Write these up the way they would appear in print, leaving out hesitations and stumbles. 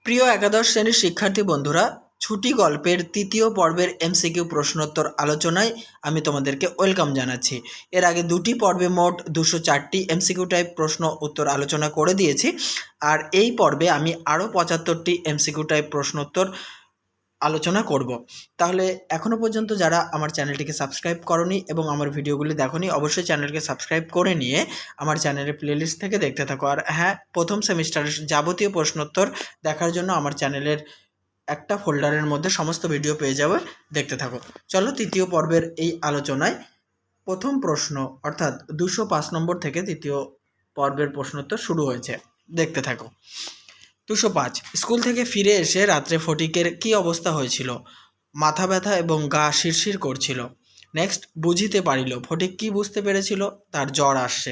প্রিয় একাদশ শ্রেণীর শিক্ষার্থী বন্ধুরা, ছুটি গল্পের তৃতীয় পর্বের এমসিকিউ প্রশ্নোত্তর আলোচনায় আমি তোমাদেরকে ওয়েলকাম জানাচ্ছি। এর আগে দুটি পর্বে মোট 204টি এমসিকিউ টাইপ প্রশ্ন উত্তর আলোচনা করে দিয়েছি, আর এই পর্বে আমি আরও 75টি এমসিকিউ টাইপ প্রশ্নোত্তর আলোচনা করব। তাহলে এখনও পর্যন্ত যারা আমার চ্যানেলটিকে সাবস্ক্রাইব করনি এবং আমার ভিডিওগুলি দেখোনি, অবশ্যই চ্যানেলকে সাবস্ক্রাইব করে নিয়ে আমার চ্যানেলের প্লেলিস্ট থেকে দেখতে থাকো। আর হ্যাঁ, প্রথম সেমিস্টারের যাবতীয় প্রশ্নোত্তর দেখার জন্য আমার চ্যানেলের একটা ফোল্ডারের মধ্যে সমস্ত ভিডিও পেয়ে যাবে, দেখতে থাকো। চলো তৃতীয় পর্বের এই আলোচনায় প্রথম প্রশ্ন অর্থাৎ 205 নম্বর থেকে তৃতীয় পর্বের প্রশ্নোত্তর শুরু হয়েছে, দেখতে থাকো। 205, স্কুল থেকে ফিরে এসে রাত্রে ফটিকের কি অবস্থা হয়েছিল? মাথা ব্যথা এবং গা শিরশির করছিল। নেক্সট, বুঝিতে পারিল। ফটিক কি বুঝতে পেরেছিল? তার জ্বর আসছে।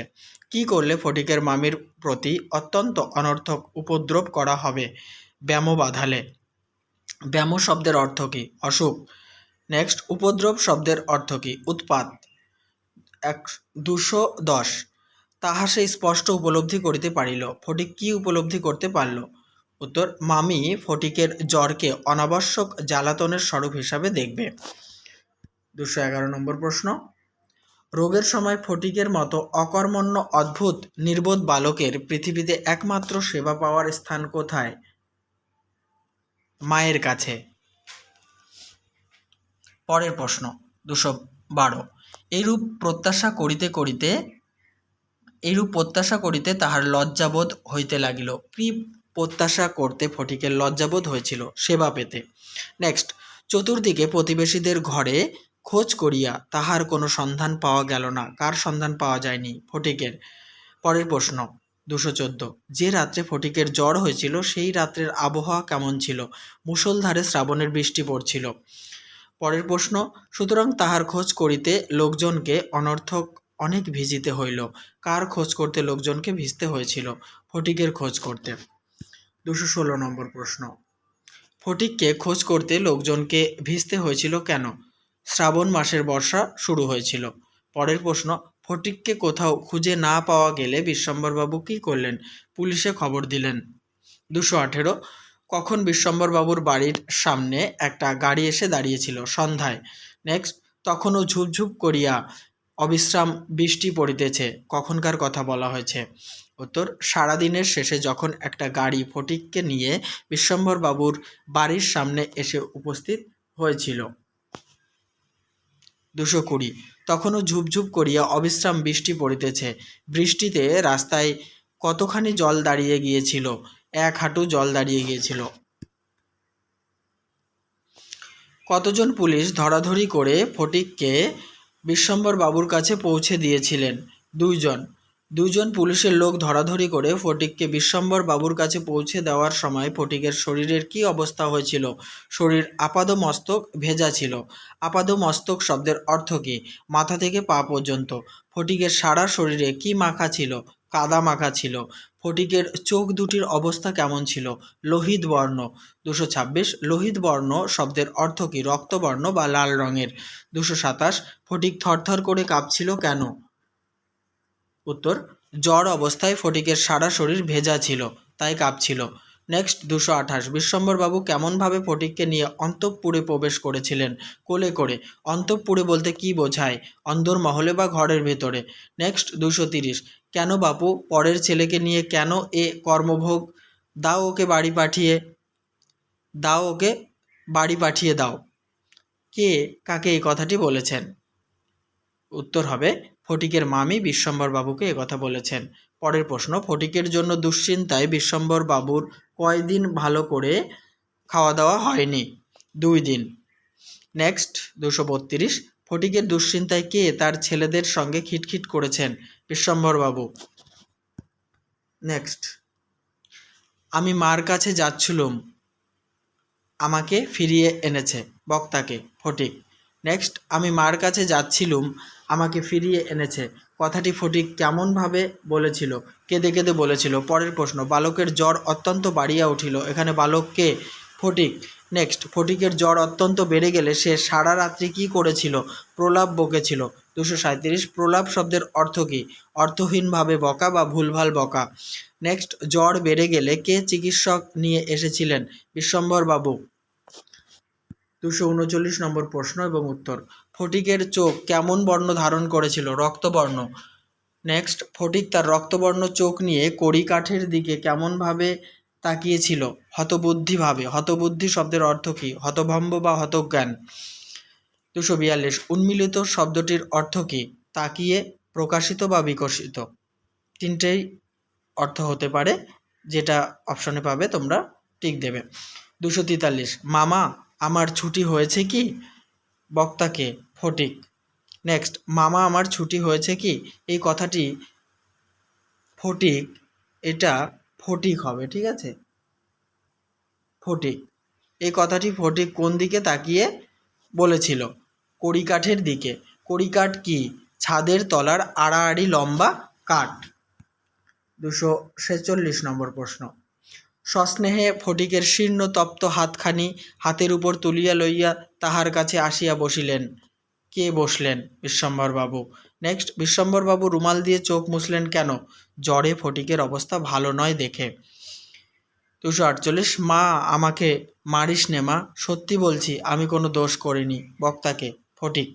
কি করলে ফটিকের মামির প্রতি অত্যন্ত অনর্থক উপদ্রব করা হবে? ব্যামো বাঁধালে। ব্যামো শব্দের অর্থ কী? অসুখ। নেক্সট, উপদ্রব শব্দের অর্থ কী? উৎপাত। 210, তাহা সে স্পষ্ট উপলব্ধি করিতে পারিল। ফটিক কি উপলব্ধি করতে পারল? উত্তর, মামি ফটিকের জ্বরকে অনাবশ্যক জ্বালাতনের স্বরূপ হিসাবে দেখবে। 211 নম্বর প্রশ্ন, রোগের সময় ফটিকের মতো অকর্মণ্য অদ্ভুত নির্বোধ বালকের পৃথিবীতে একমাত্র সেবা পাওয়ার স্থান কোথায়? মায়ের কাছে। পরের প্রশ্ন 212, এইরূপ প্রত্যাশা করিতে তাহার লজ্জাবোধ হইতে লাগিল। কি প্রত্যাশা করতে ফটিকের লজ্জাবোধ হয়েছিল? সেবা পেতে। নেক্সট, চতুর্দিকে প্রতিবেশীদের ঘরে খোঁজ করিয়া তাহার কোনো সন্ধান পাওয়া গেল না। কার সন্ধান পাওয়া যায়নি? ফটিকের। পরের প্রশ্ন 214, যে রাত্রে ফটিকের জ্বর হয়েছিল সেই রাত্রের আবহাওয়া কেমন ছিল? মুষলধারে শ্রাবণের বৃষ্টি পড়ছিল। পরের প্রশ্ন, সুতরাং তাহার খোঁজ করিতে লোকজনকে অনর্থক অনেক ভিজিতে হইল। কার খোঁজ করতে লোকজনকে ভিজতে হয়েছিল? ফটিকের খোঁজ করতে। 216 নম্বর প্রশ্ন, ফটিককে খোঁজ করতে লোকজনকে ভিজতে হয়েছিল কেন? শ্রাবণ মাসের বর্ষা শুরু হয়েছিল। পরের প্রশ্ন, ফটিককে কোথাও খুঁজে না পাওয়া গেলে বিশ্বম্বরবাবু কী করলেন? পুলিশে খবর দিলেন। 218, কখন বিশ্বম্বরবাবুর বাড়ির সামনে একটা গাড়ি এসে দাঁড়িয়েছিল? সন্ধ্যায়। নেক্সট, তখনও ঝুপঝুপ করিয়া অবিশ্রাম বৃষ্টি পড়িতেছে। কখনকার কথা বলা হয়েছে? উত্তর, সারাদিনের শেষে যখন একটা গাড়ি ফটিককে নিয়ে বিশ্বম্বরবাবুর বাড়ির সামনে এসে উপস্থিত হয়েছিল। 220, তখনও ঝুপঝুপ করিয়া অবিশ্রাম বৃষ্টি পড়িতেছে। বৃষ্টিতে রাস্তায় কতখানি জল দাঁড়িয়ে গিয়েছিল? 1 হাঁটু জল দাঁড়িয়ে গিয়েছিল। কতজন পুলিশ ধরাধরি করে ফটিককে বিশ্বম্বরবাবুর কাছে পৌঁছে দিয়েছিলেন? 2 জন। 2 জন পুলিশের লোক ধরাধরি করে ফটিককে বিশ্বম্বরবাবুর কাছে পৌঁছে দেওয়ার সময় ফটিকের শরীরের কী অবস্থা হয়েছিল? শরীর আপাদমস্তক ভেজা ছিল। আপাদমস্তক শব্দের অর্থ কী? মাথা থেকে পা পর্যন্ত। ফটিকের সারা শরীরে কী মাখা ছিল? কাদা মাখা ছিল। ফটিকের চোখ দুটির অবস্থা কেমন ছিল? লোহিত বর্ণ। 226, লোহিত বর্ণ শব্দের অর্থ কী? রক্তবর্ণ বা লাল রঙের। 227, ফটিক থরথর করে কাঁপছিল কেন? উত্তর, জ্বর অবস্থায় ফটিকের সারা শরীর ভেজা ছিল, তাই কাঁপছিল। নেক্সট, 228, বিশ্বম্বরবাবু কেমনভাবে ফটিককে নিয়ে অন্তঃপুরে প্রবেশ করেছিলেন? কোলে করে। অন্তঃপুরে বলতে কি বোঝায়? অন্দরমহলে বা ঘরের ভেতরে। নেক্সট, 230, কেন বাপু পরের ছেলেকে নিয়ে কেন এ কর্মভোগ? দাও ওকে বাড়ি পাঠিয়ে দাও। কে কাকে এই কথাটি বলেছেন? উত্তর হবে, ফটিকের মামি বিশ্বম্বরবাবুকে একথা বলেছেন। পরের প্রশ্ন, ফটিকের জন্য দুশ্চিন্তায় বিশ্বম্বরবাবুর কয়দিন ভালো করে খাওয়া দাওয়া হয়নি? 2 দিন। নেক্সট, 232, ফটিকের দুশ্চিন্তায় কে তার ছেলেদের সঙ্গে খিটখিট করেছেন? বিশ্বম্বরবাবু। নেক্সট, আমি মার কাছে যাচ্ছিলুম, আমাকে ফিরিয়ে এনেছে। বক্তাকে। ফটিক। নেক্সট, আমি মার কাছে যাচ্ছিলুম, আমাকে ফিরিয়ে এনেছে। কথাটি ফটিক কেমনভাবে বলেছিল? কেঁদে কেঁদে বলেছিল। পরের প্রশ্ন, বালকের জ্বর অত্যন্ত বাড়িয়া উঠিল। এখানে বালক কে? ফটিক। নেক্সট, ফটিকের জ্বর অত্যন্ত বেড়ে গেলে সে সারা রাত্রি কী করেছিল? প্রলাপ বকেছিল। 237 প্রলাপ শব্দের অর্থ কী? অর্থহীনভাবে বকা বা ভুলভাল বকা। নেক্সট, জ্বর বেড়ে গেলে কে চিকিৎসক নিয়ে এসেছিলেন? বিশ্বম্ভর বাবু। 239 নম্বর প্রশ্ন এবং উত্তর। ফটিকের চোখ কেমন বর্ণ ধারণ করেছিল? রক্তবর্ণ। নেক্সট, ফটিক তার রক্তবর্ণ চোখ নিয়ে কড়িকাঠের দিকে কেমনভাবে তাকিয়েছিল? হতবুদ্ধিভাবে। হতবুদ্ধি শব্দের অর্থ কী? হতভম্ব বা হতজ্ঞান। 242 উন্মিলিত শব্দটির অর্থ কী? তাকিয়ে, প্রকাশিত বা বিকশিত। তিনটেই অর্থ হতে পারে, যেটা অপশনে পাবে তোমরা টিক দেবে। 243 মামা আমার ছুটি হয়েছে কি? বক্তাকে, ফটিক। নেক্সট, মামা আমার ছুটি হয়েছে কি? এই কথাটি ফটিক, এটা ফটিক হবে, ঠিক আছে? ফটিক, এই কথাটি ফটিক কোন দিকে তাকিয়ে বলেছিল? কড়িকাঠের দিকে। কড়িকাঠ কি? ছাদের তলার আড়াআড়ি লম্বা কাঠ। 246 নম্বর প্রশ্ন। সস্নেহে ফটিকের শীর্ণ তপ্ত হাতখানি হাতের উপর তুলিয়া লইয়া তাহার কাছে আসিয়া বসিলেন। কে বসলেন? বিশ্বম্ভর বাবু। নেক্সট, বিশ্বম্ভর বাবু রুমাল দিয়ে চোখ মুছলেন কেন? জ্বরে ফটিকের অবস্থা ভালো নয় দেখে। 248 মা আমাকে মারিস নে মা, সত্যি বলছি আমি কোনো দোষ করিনি। বক্তাকে, ফটিক।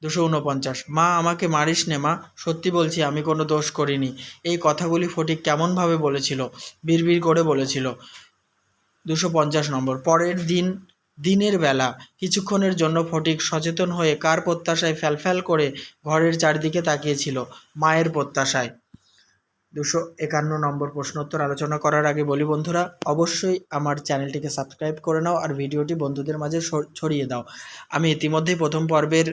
249 মা আমাকে মারিস নে মা, সত্যি বলছি আমি কোনো দোষ করিনি। এই কথাগুলি ফটিক কেমনভাবে বলেছিল? বিড়বিড় করে বলেছিল। 250 নম্বর। পরের দিনের বেলা কিছুক্ষণের জন্য ফটিক সচেতন হয়ে কার প্রত্যাশায় ফ্যালফ্যাল করে ঘরের চারদিকে তাকিয়েছিল? মায়ের প্রত্যাশায়। 251 নম্বর প্রশ্নোত্তর আলোচনা করার আগে বলি বন্ধুরা, অবশ্যই আমার চ্যানেলটিকে সাবস্ক্রাইব করে নাও আর ভিডিওটি বন্ধুদের মাঝে ছড়িয়ে দাও। আমি ইতিমধ্যেই প্রথম পর্বের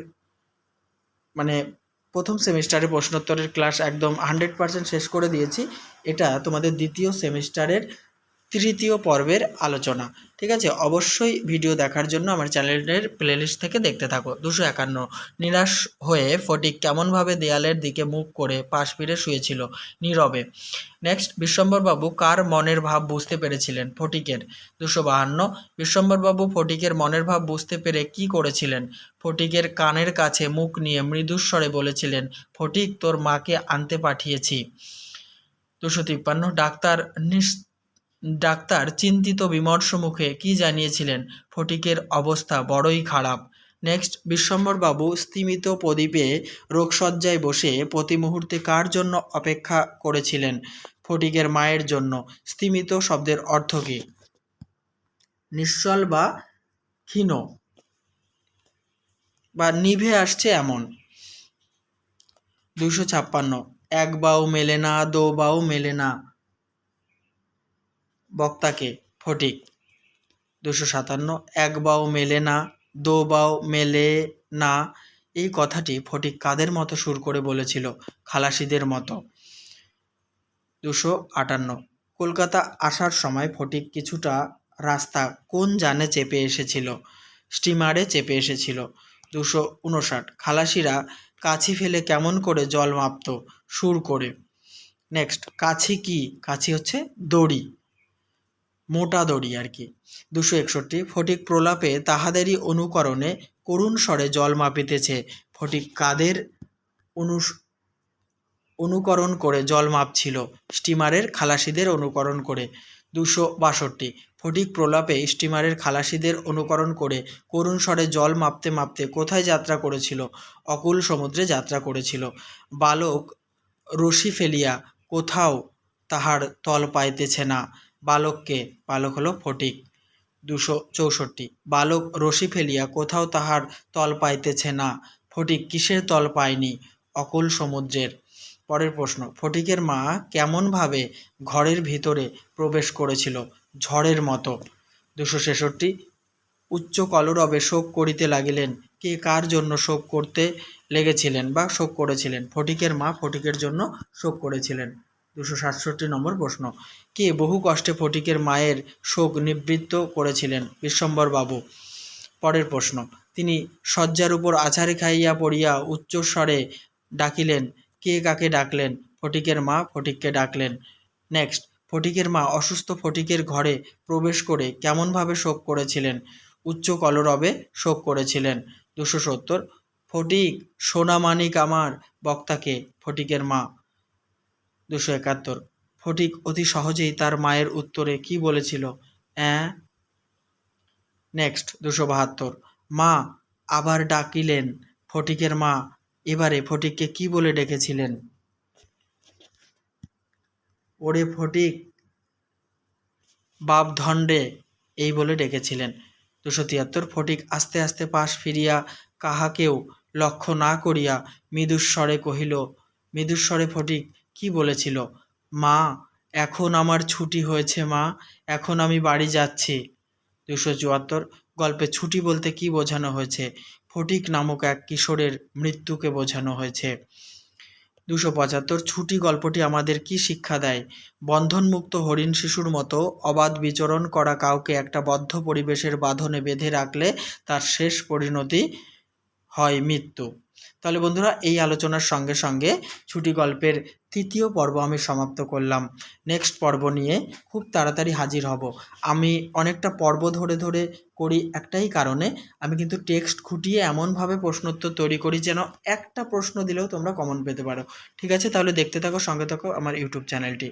প্রথম সেমিস্টারের প্রশ্নোত্তরের ক্লাস একদম 100% শেষ করে দিয়েছি। এটা তোমাদের দ্বিতীয় সেমিস্টারের তৃতীয় পর্বের আলোচনা, ঠিক আছে? অবশ্যই ভিডিও দেখার জন্য আমার চ্যানেলের প্লেলিস্ট থেকে দেখতে থাকো। 251 নিরাশ হয়ে ফটিক কেমনভাবে দেয়ালের দিকে মুখ করে পাশ ফিরে শুয়েছিল? নীরবে। নেক্সট, বিশ্বম্ভরবাবু কার মনের ভাব বুঝতে পেরেছিলেন? ফটিকের। 252 বিশ্বম্ভরবাবু ফটিকের মনের ভাব বুঝতে পেরে কি করেছিলেন? ফটিকের কানের কাছে মুখ নিয়ে মৃদুস্বরে বলেছিলেন, ফটিক তোর মাকে আনতে পাঠিয়েছি। 253 ডাক্তার চিন্তিত বিমর্ষ মুখে কি জানিয়েছিলেন? ফটিকের অবস্থা বড়ই খারাপ। নেক্সট, বিশ্বম্ভরবাবু স্তিমিত প্রদীপে রোগশয্যায় বসে প্রতি মুহূর্তে কার জন্য অপেক্ষা করেছিলেন? ফটিকের মায়ের জন্য। স্তিমিত শব্দের অর্থ কী? নিশ্চল বা ক্ষীণ বা নিভে আসছে এমন। 256 এক বাউ মেলে না, দো বাউ মেলে না। বক্তাকে, ফটিক। 257 এক বাউ মেলে না, দো বাউ মেলে না। এই কথাটি ফটিক কাদের মতো সুর করে বলেছিল? খালাসিদের মতো। 258 কলকাতা আসার সময় ফটিক কিছুটা রাস্তা কোন যানে চেপে এসেছিল? স্টিমারে চেপে এসেছিল। 259 খালাসিরা কাছি ফেলে কেমন করে জল মাপত? সুর করে। নেক্সট, কাছি কি? কাছি হচ্ছে দড়ি, মোটা দড়ি আর কি। 261 ফটিক প্রলাপে তাহাদেরই অনুকরণে করুণ স্বরে জল মাপিতেছে। ফটিক কাদের অনুকরণ করে জল মাপছিল? স্টিমারের খালাসিদের অনুকরণ করে। 262 ফটিক প্রলাপে স্টিমারের খালাসিদের অনুকরণ করে করুণ স্বরে জল মাপতে মাপতে কোথায় যাত্রা করেছিল? অকুল সমুদ্রে যাত্রা করেছিল। বালক রশি ফেলিয়া কোথাও তাহার তল পাইতেছে না। বালককে, বালক হলো ফটিক। 264 বালক রশি ফেলিয়া কোথাও তাহার তল পাইতেছে না। ফটিক কিসের তল পায়নি? অকুল সমুদ্রের। পরের প্রশ্ন, ফটিকের মা কেমনভাবে ঘরের ভিতরে প্রবেশ করেছিল? ঝড়ের মতো। 266 উচ্চ কলরবে শোক করিতে লাগিলেন। কে কার জন্য শোক করতে লেগেছিলেন বা শোক করেছিলেন? ফটিকের মা ফটিকের জন্য শোক করেছিলেন। 267 নম্বর প্রশ্ন, কে বহু কষ্টে ফটিকের মায়ের শোক নিবৃত্ত করেছিলেন? বিশ্বম্ভর বাবু। পরের প্রশ্ন, তিনি শয্যার উপর আছাড়ে খাইয়া পড়িয়া উচ্চস্বরে ডাকিলেন। কে কাকে ডাকলেন? ফটিকের মা ফটিককে ডাকলেন। নেক্সট, ফটিকের মা অসুস্থ ফটিকের ঘরে প্রবেশ করে কেমনভাবে শোক করেছিলেন? উচ্চ কলরবে শোক করেছিলেন। 270 ফটিক সোনামানিক আমার, বক্তাকে ফটিকের মা। 271, ফটিক অতি সহজেই তার মায়ের উত্তরে কি বলেছিল? নেক্সট 272, মা আবার ডাকিলেন। ফটিকের মা এবারে ফটিককে কি বলে ডেকেছিলেন? ওরে ফটিক, বাপধণ্ডে, এই বলে ডেকেছিলেন। 273, ফটিক আস্তে আস্তে পাশ ফিরিয়া কাহাকেও লক্ষ্য না করিয়া মৃদুস্বরে কহিল। মৃদুস্বরে ফটিক কি বলেছিল? মা, এখন আমার ছুটি হয়েছে মা, এখন আমি বাড়ি যাচ্ছি। 274, গল্পে ছুটি বলতে কি বোঝানো হয়েছে? ফটিক নামক এক কিশোরের মৃত্যুকে বোঝানো হয়েছে। 275, ছুটি গল্পটি আমাদের কি শিক্ষা দেয়? বন্ধনমুক্ত হরিণ শিশুর মতো অবাধ বিচরণ করা কাউকে একটা বদ্ধ পরিবেশের বাঁধনে বেঁধে রাখলে তার শেষ পরিণতি হয় মৃত্যু। তাহলে বন্ধুরা, এই আলোচনার সঙ্গে সঙ্গে ছুটি গল্পের 3য় পর্ব আমি সমাপ্ত করলাম। নেক্সট পর্ব নিয়ে খুব তাড়াতাড়ি হাজির হব। আমি অনেকটা পর্ব ধরে ধরে করি একটাই কারণে, আমি কিন্তু টেক্সট খুঁটিয়ে এমনভাবে প্রশ্নোত্তর তৈরি করি যেন একটা প্রশ্ন দিলেও তোমরা কমন পেতে পারো। ঠিক আছে, তাহলে দেখতে থাকো, সঙ্গে থাকো আমার ইউটিউব চ্যানেলটি।